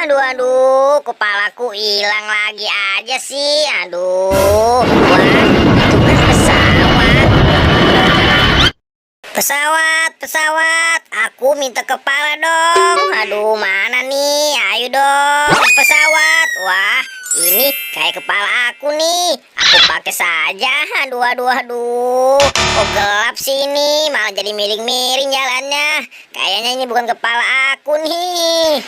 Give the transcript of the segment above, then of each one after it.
Aduh, kepalaku hilang lagi aja sih. Aduh, wah, itu kan pesawat. Pesawat, aku minta kepala dong. Aduh, mana nih? Ayo dong, pesawat. Wah, ini kayak kepala aku nih. Aku pakai saja. Aduh. Kok gelap sih ini? Malah jadi miring-miring jalannya. Kayaknya ini bukan kepala aku nih.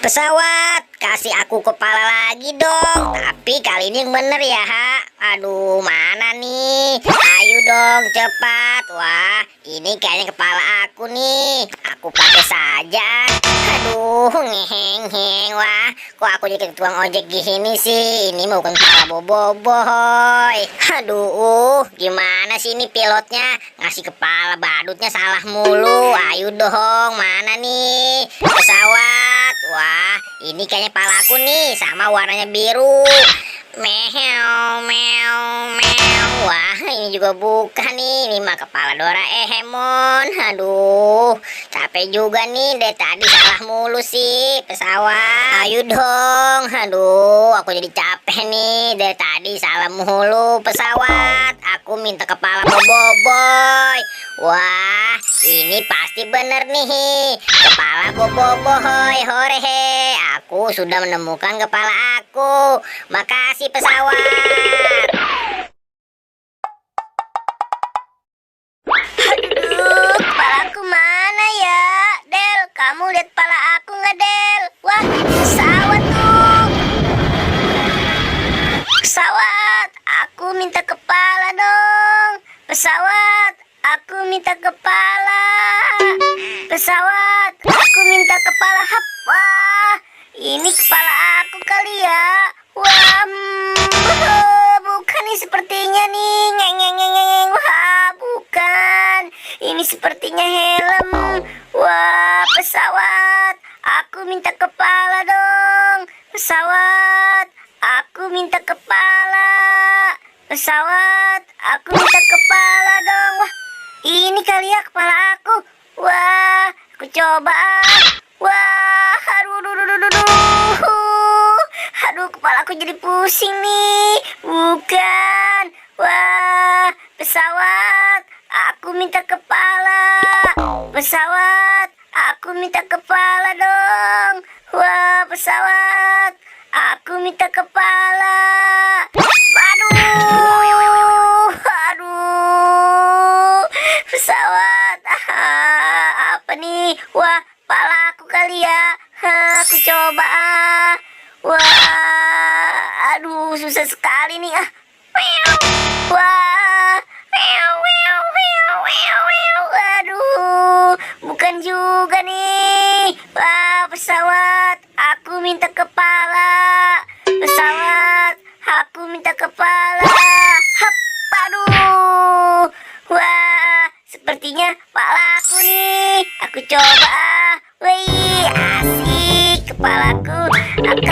Pesawat, kasih aku kepala lagi dong. Tapi kali ini yang bener ya, Ha. Aduh, mana nih? Ayo dong, cepat. Wah, ini kayaknya kepala aku nih. Aku pakai saja. Aduh, ngeheng. Wah, kok aku jadi tukang ojek gini sih? Ini mau bukan kepala boboiboy. Aduh, gimana sih ini pilotnya? Ngasih kepala badutnya salah mulu. Ayo dong, mana nih? Pesawat. Wah, ini kayaknya kepala aku nih, sama warnanya biru. Meow. Wah, ini juga bukan nih. Ini mah kepala Doraemon. Aduh, capek juga nih. Dari tadi salah mulu sih pesawat. Ayo dong. Aduh, aku jadi capek nih. Dari tadi salah mulu pesawat. Aku minta kepala boboiboy. Wah, ini pasti bener nih. Kepala boboiboy. Horehe, aku sudah menemukan kepala aku. Makasih pesawat. Aduh, kepalaku mana ya? Del, kamu lihat kepala aku nggak, Del? Wah, pesawat tuh. Pesawat, aku minta kepala dong. Pesawat, aku minta kepala. Pesawat, aku minta kepala. Wah, ini kepala aku kali ya. Wah, bukan nih sepertinya nih. Ngeng. Wah, bukan. Ini sepertinya helm. Wah, pesawat, aku minta kepala dong. Pesawat, aku minta kepala. Pesawat, aku minta kepala dong. Wah, ini kali ya kepala aku. Wah, aku coba. Wah, aduh, kepala aku jadi pusing nih. Bukan. Wah, pesawat, aku minta kepala. Pesawat, aku minta kepala dong. Wah, pesawat, aku minta kepala. Aduh, pesawat. Apa nih? Wah, kepala aku kali ya. Aku coba. Wah, aduh, susah sekali nih. Wah, aduh, bukan juga nih. Wah, pesawat, aku minta kepala. Pesawat, aku minta kepala. Aduh, wah, sepertinya kepala aku nih. Aku coba. Wih, asik kepalaku. Aku